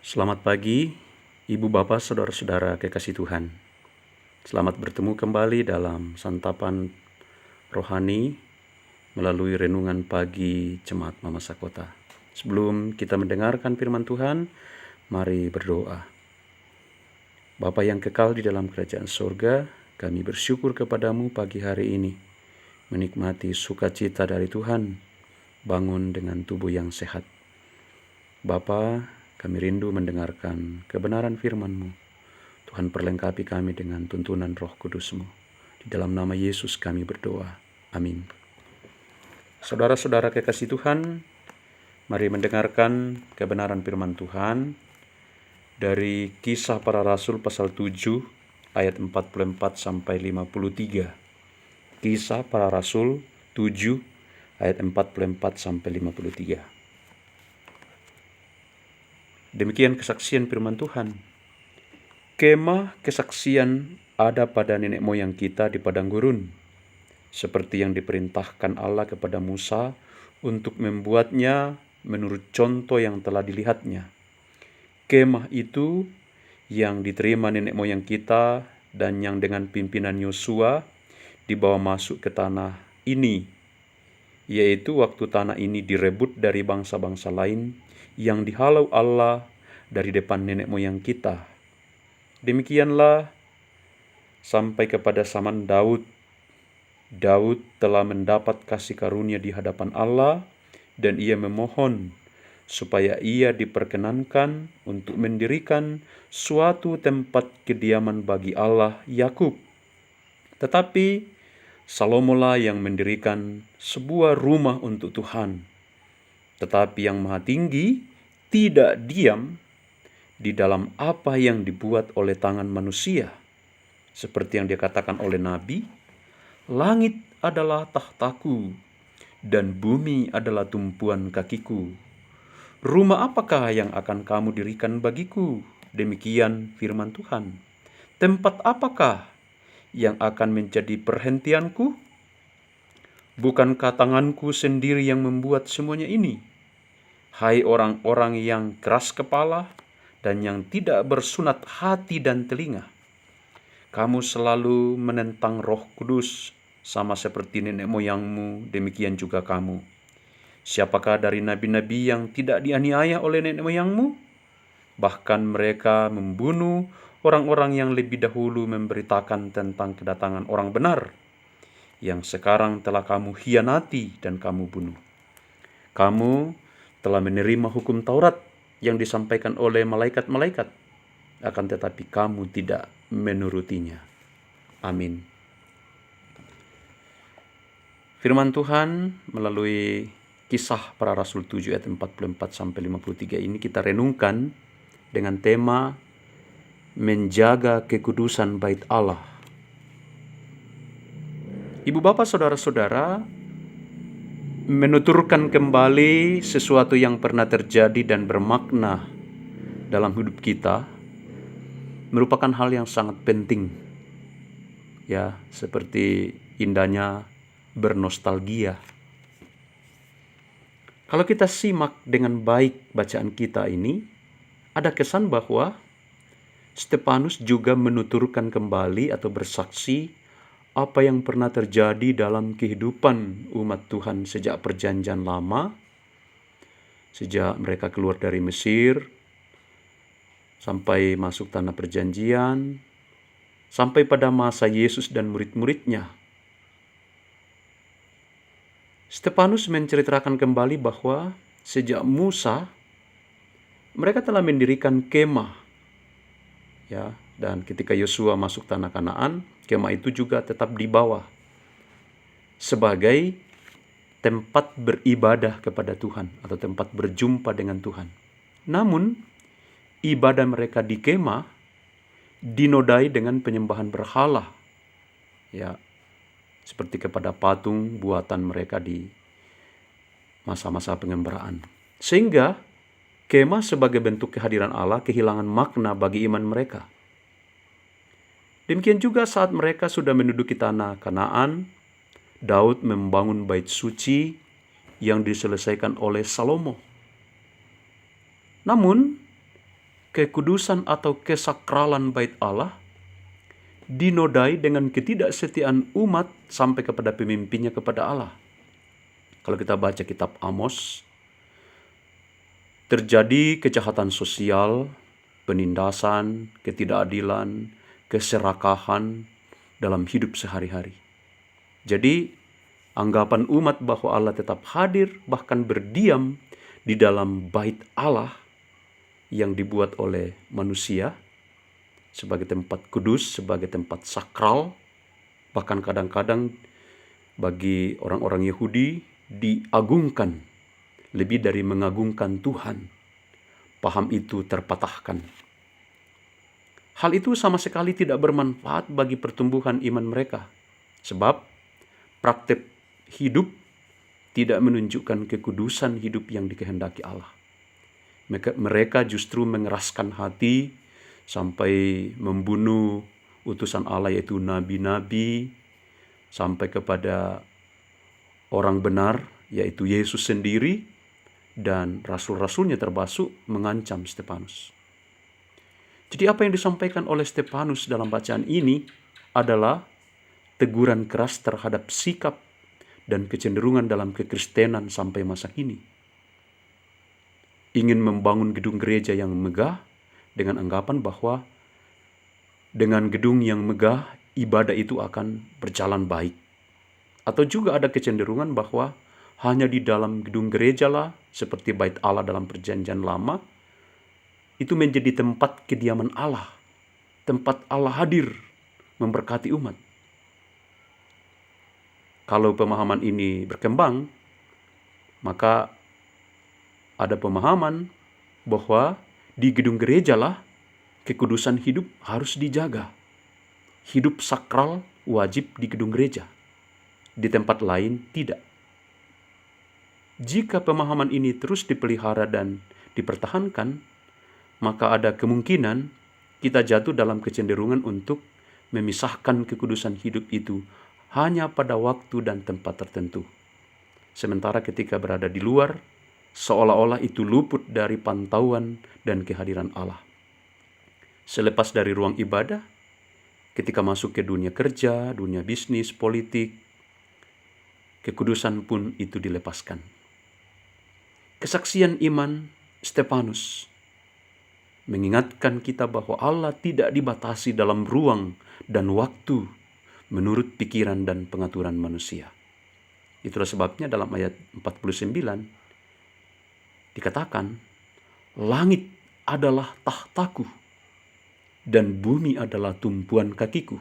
Selamat pagi, Ibu Bapak, Saudara-saudara kekasih Tuhan. Selamat bertemu kembali dalam santapan rohani melalui renungan pagi Jemaat Mamasa Kota. Sebelum kita mendengarkan firman Tuhan, mari berdoa. Bapa yang kekal di dalam kerajaan surga, kami bersyukur kepadamu pagi hari ini, menikmati sukacita dari Tuhan, bangun dengan tubuh yang sehat. Bapa, kami rindu mendengarkan kebenaran firman-Mu. Tuhan, perlengkapi kami dengan tuntunan Roh Kudus-Mu. Di dalam nama Yesus kami berdoa. Amin. Saudara-saudara kekasih Tuhan, mari mendengarkan kebenaran firman Tuhan dari Kisah Para Rasul pasal 7 ayat 44 sampai 53. Kisah Para Rasul 7 ayat 44 sampai 53. Demikian kesaksian firman Tuhan. Kemah kesaksian ada pada nenek moyang kita di padang gurun, seperti yang diperintahkan Allah kepada Musa untuk membuatnya menurut contoh yang telah dilihatnya. Kemah itu yang diterima nenek moyang kita dan yang dengan pimpinan Yosua dibawa masuk ke tanah ini, yaitu waktu tanah ini direbut dari bangsa-bangsa lain yang dihalau Allah dari depan nenek moyang kita. Demikianlah sampai kepada zaman Daud. Daud telah mendapat kasih karunia di hadapan Allah dan ia memohon supaya ia diperkenankan untuk mendirikan suatu tempat kediaman bagi Allah Yakub. Tetapi Salomolah yang mendirikan sebuah rumah untuk Tuhan. Tetapi Yang Maha Tinggi tidak diam di dalam apa yang dibuat oleh tangan manusia. Seperti yang dikatakan oleh Nabi, langit adalah tahtaku dan bumi adalah tumpuan kakiku. Rumah apakah yang akan kamu dirikan bagiku? Demikian firman Tuhan. Tempat apakah yang akan menjadi perhentianku? Bukankah tanganku sendiri yang membuat semuanya ini? Hai orang-orang yang keras kepala dan yang tidak bersunat hati dan telinga, kamu selalu menentang Roh Kudus, sama seperti nenek moyangmu, demikian juga kamu. Siapakah dari nabi-nabi yang tidak dianiaya oleh nenek moyangmu? Bahkan mereka membunuh orang-orang yang lebih dahulu memberitakan tentang kedatangan orang benar, yang sekarang telah kamu hianati dan kamu bunuh. Kamu telah menerima hukum Taurat yang disampaikan oleh malaikat-malaikat, akan tetapi kamu tidak menurutinya. Amin. Firman Tuhan melalui Kisah Para Rasul 7 ayat 44 sampai 53 ini kita renungkan dengan tema menjaga kekudusan bait Allah. Ibu bapak saudara-saudara, menuturkan kembali sesuatu yang pernah terjadi dan bermakna dalam hidup kita merupakan hal yang sangat penting. Ya, seperti indahnya bernostalgia. Kalau kita simak dengan baik bacaan kita ini, ada kesan bahwa Stefanus juga menuturkan kembali atau bersaksi apa yang pernah terjadi dalam kehidupan umat Tuhan sejak perjanjian lama, sejak mereka keluar dari Mesir, sampai masuk tanah perjanjian, sampai pada masa Yesus dan murid-muridnya. Stefanus menceritakan kembali bahwa sejak Musa, mereka telah mendirikan kemah. Ya, dan ketika Yosua masuk tanah Kanaan, kemah itu juga tetap dibawa sebagai tempat beribadah kepada Tuhan atau tempat berjumpa dengan Tuhan. Namun, ibadah mereka di kemah dinodai dengan penyembahan berhala. Ya, seperti kepada patung buatan mereka di masa-masa pengembaraan. Sehingga kemah sebagai bentuk kehadiran Allah kehilangan makna bagi iman mereka. Demikian juga saat mereka sudah menduduki tanah Kanaan, Daud membangun bait suci yang diselesaikan oleh Salomo. Namun, kekudusan atau kesakralan bait Allah dinodai dengan ketidaksetiaan umat sampai kepada pemimpinnya kepada Allah. Kalau kita baca kitab Amos, terjadi kejahatan sosial, penindasan, ketidakadilan, keserakahan dalam hidup sehari-hari. Jadi, anggapan umat bahwa Allah tetap hadir, bahkan berdiam di dalam bait Allah yang dibuat oleh manusia, sebagai tempat kudus, sebagai tempat sakral, bahkan kadang-kadang bagi orang-orang Yahudi diagungkan, lebih dari mengagungkan Tuhan. Paham itu terpatahkan. Hal itu sama sekali tidak bermanfaat bagi pertumbuhan iman mereka, sebab praktek hidup tidak menunjukkan kekudusan hidup yang dikehendaki Allah. Mereka justru mengeraskan hati sampai membunuh utusan Allah, yaitu nabi-nabi, sampai kepada orang benar, yaitu Yesus sendiri, dan rasul-rasulnya termasuk mengancam Stefanus. Jadi apa yang disampaikan oleh Stefanus dalam bacaan ini adalah teguran keras terhadap sikap dan kecenderungan dalam kekristenan sampai masa kini. Ingin membangun gedung gereja yang megah dengan anggapan bahwa dengan gedung yang megah, ibadah itu akan berjalan baik. Atau juga ada kecenderungan bahwa hanya di dalam gedung gereja lah, seperti bait Allah dalam perjanjian lama, itu menjadi tempat kediaman Allah, tempat Allah hadir memberkati umat. Kalau pemahaman ini berkembang, maka ada pemahaman bahwa di gedung gereja lah kekudusan hidup harus dijaga. Hidup sakral wajib di gedung gereja. Di tempat lain tidak. Jika pemahaman ini terus dipelihara dan dipertahankan, maka ada kemungkinan kita jatuh dalam kecenderungan untuk memisahkan kekudusan hidup itu hanya pada waktu dan tempat tertentu. Sementara ketika berada di luar, seolah-olah itu luput dari pantauan dan kehadiran Allah. Selepas dari ruang ibadah, ketika masuk ke dunia kerja, dunia bisnis, politik, kekudusan pun itu dilepaskan. Kesaksian iman Stefanus mengingatkan kita bahwa Allah tidak dibatasi dalam ruang dan waktu menurut pikiran dan pengaturan manusia. Itulah sebabnya dalam ayat 49 dikatakan, langit adalah tahtaku dan bumi adalah tumpuan kakiku.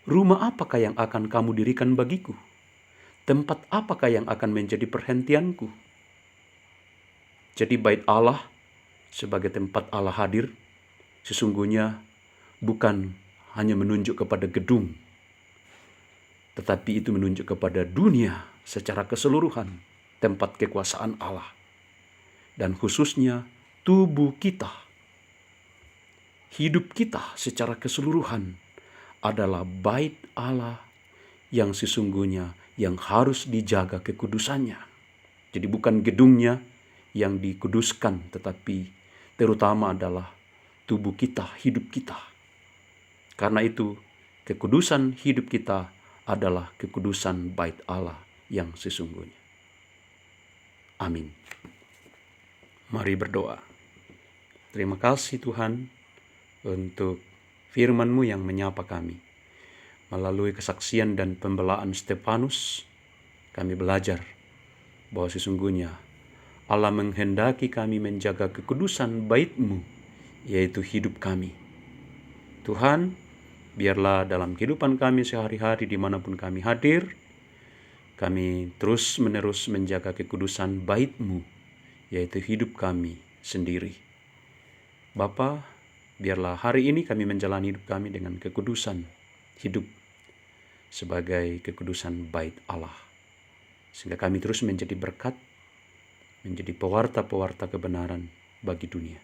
Rumah apakah yang akan kamu dirikan bagiku? Tempat apakah yang akan menjadi perhentianku? Jadi bait Allah sebagai tempat Allah hadir sesungguhnya bukan hanya menunjuk kepada gedung, tetapi itu menunjuk kepada dunia secara keseluruhan, tempat kekuasaan Allah. Dan khususnya tubuh kita, hidup kita secara keseluruhan adalah bait Allah yang sesungguhnya yang harus dijaga kekudusannya. Jadi bukan gedungnya yang dikuduskan, tetapi terutama adalah tubuh kita, hidup kita. Karena itu kekudusan hidup kita adalah kekudusan bait Allah yang sesungguhnya. Amin. Mari berdoa. Terima kasih Tuhan untuk firman-Mu yang menyapa kami. Melalui kesaksian dan pembelaan Stefanus, kami belajar bahwa sesungguhnya Allah menghendaki kami menjaga kekudusan bait-Mu, yaitu hidup kami. Tuhan, biarlah dalam kehidupan kami sehari-hari dimanapun kami hadir, kami terus-menerus menjaga kekudusan bait-Mu, yaitu hidup kami sendiri. Bapa, biarlah hari ini kami menjalani hidup kami dengan kekudusan hidup sebagai kekudusan bait Allah. Sehingga kami terus menjadi berkat, menjadi pewarta-pewarta kebenaran bagi dunia.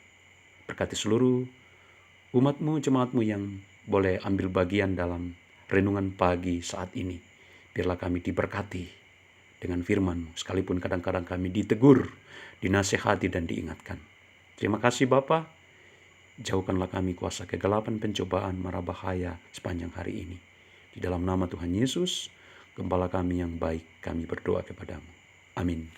Berkati seluruh umat-Mu, jemaat-Mu yang boleh ambil bagian dalam renungan pagi saat ini. Biarlah kami diberkati dengan firman-Mu, sekalipun kadang-kadang kami ditegur, dinasehati dan diingatkan. Terima kasih Bapa. Jauhkanlah kami kuasa kegelapan, pencobaan, mara bahaya sepanjang hari ini. Di dalam nama Tuhan Yesus, Gembala kami yang baik, kami berdoa kepadamu. Amin.